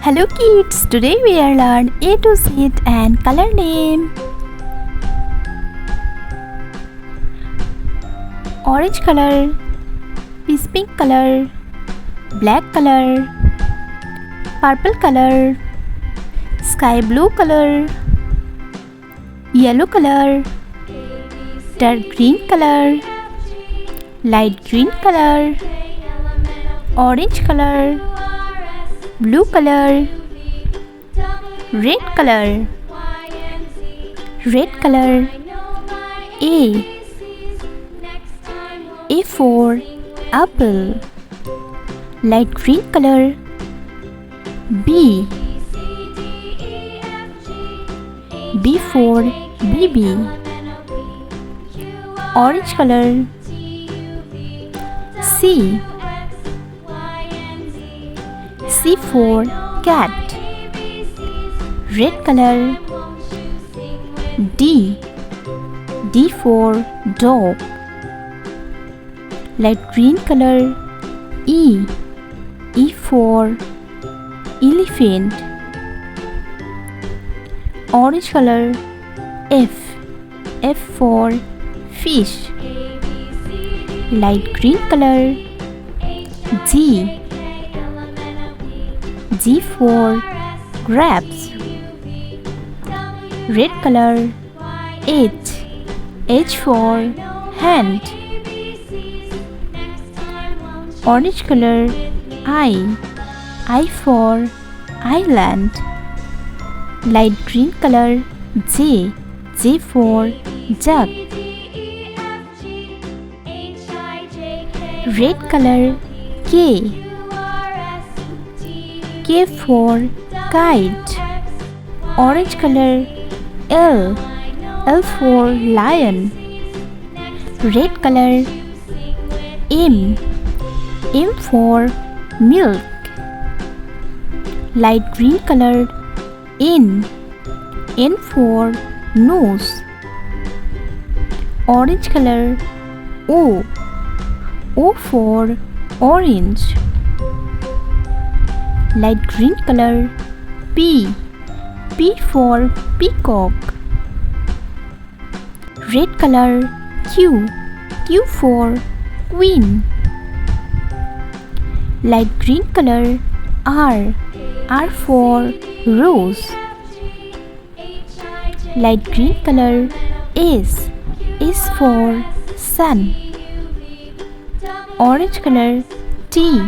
Hello kids, today we are learn A to Z and color name. Orange color, peach pink color, black color, purple color, sky blue color, yellow color, dark green color, light green color, orange color, blue color, red color. Red color. A for apple. Light green color. B for baby. Orange color. C for cat. Red color. D for dog. Light green color. E for elephant. Orange color. F for fish. Light green color. G for grapes. Red color. H for hand. Orange color. I for island. Light green color. J for jug. Red color. K for kite. Orange color. L for lion. Red color. M for milk. Light green color. N for nose. Orange color. O for orange. Light green color. P for peacock. Red color. Q for queen. Light green color. R for rose. Light green color. S for sun. Orange color. T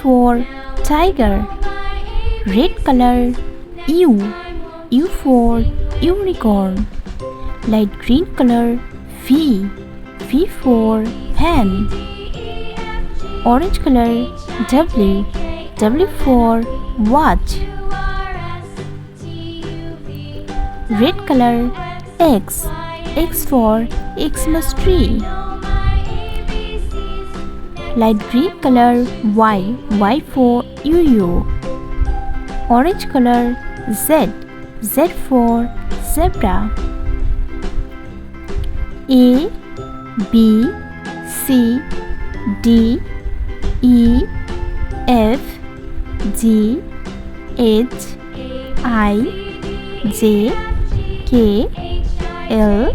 for tiger. Red color. U for unicorn. Light green color. V for van. Orange color. W for watch. Red color. X for Xmas tree. Light green color. Y for yo-yo. Orange color. Z for zebra. A B C D E F G H I J K L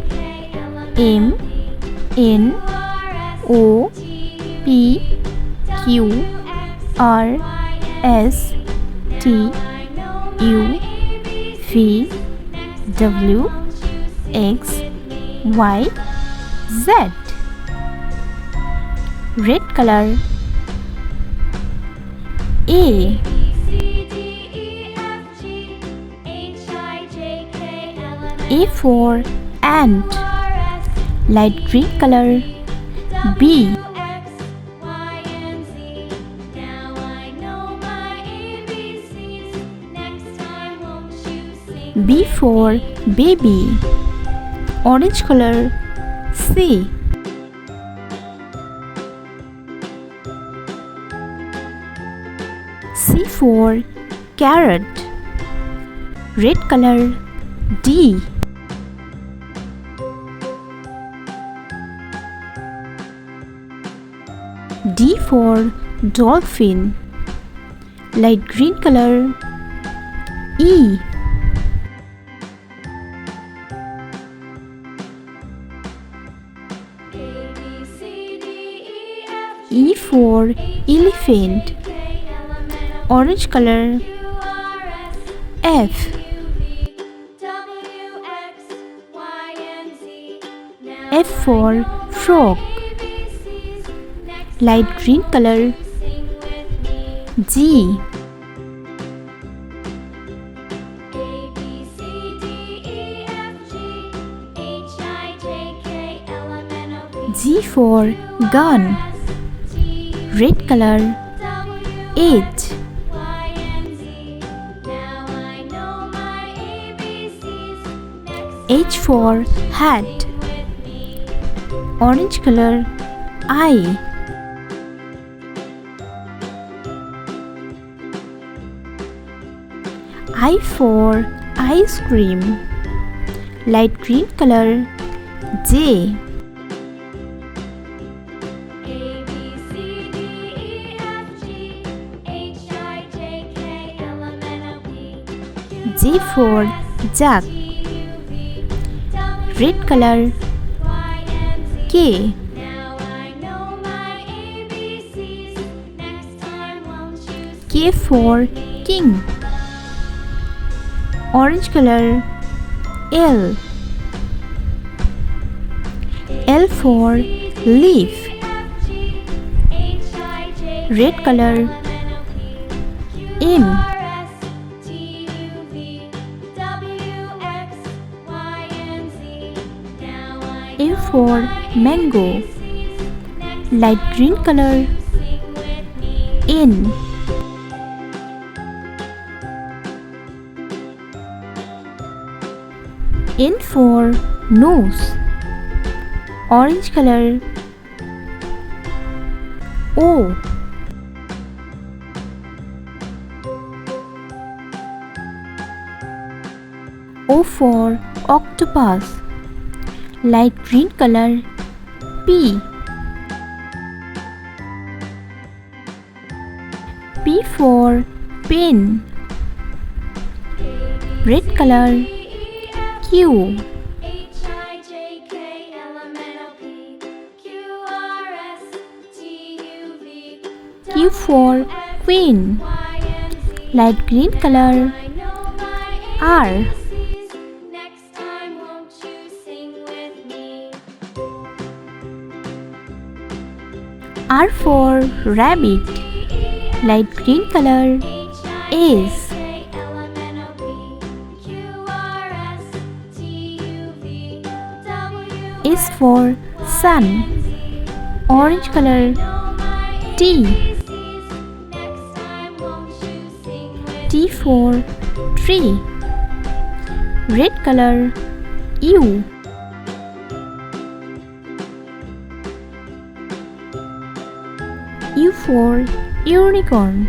M N O P Q R S T U V W X Y Z. Red color. A for ant. Light green color. B for baby. Orange color. C for carrot. Red color. D for dolphin. light green color. E. E for elephant, orange color. F. F for frog, light green color. G. G for gun, red color. H. H for hat, orange color. I. I for ice cream, light green color. J. J for jack, red color. K. K for king, orange color. L. L for leaf, red color. M. M for mango, light green color. N. N for nose, orange color. O. O for octopus, light green color. P. P for pen, red color. Q. Q for queen, light green color. R. R for rabbit, light green color. S. S for sun, orange color. T. T for tree, red color. U. U for unicorn,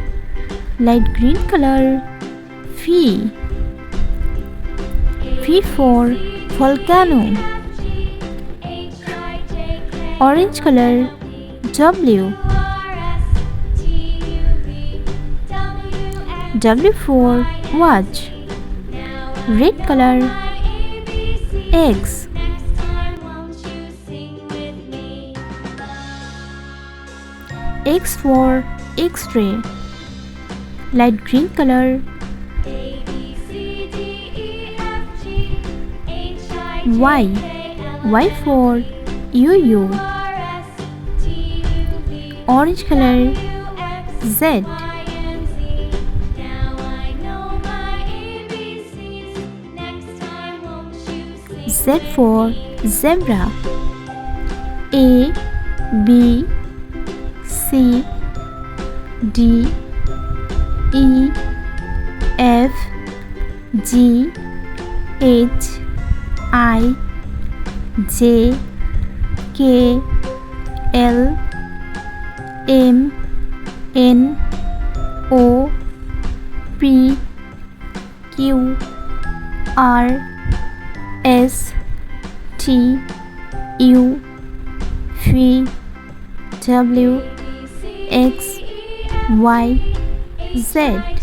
light green color. V. V for volcano, orange color. W. W for watch, red color. X. X for X-ray, light green color. Y. Y for YOYO, orange color. Z. Z for zebra. A, B, C, D, E, F, G, H, I, J, K, L, M, N, O, P, Q, R, S, T, U, V, W, X, Y, Z.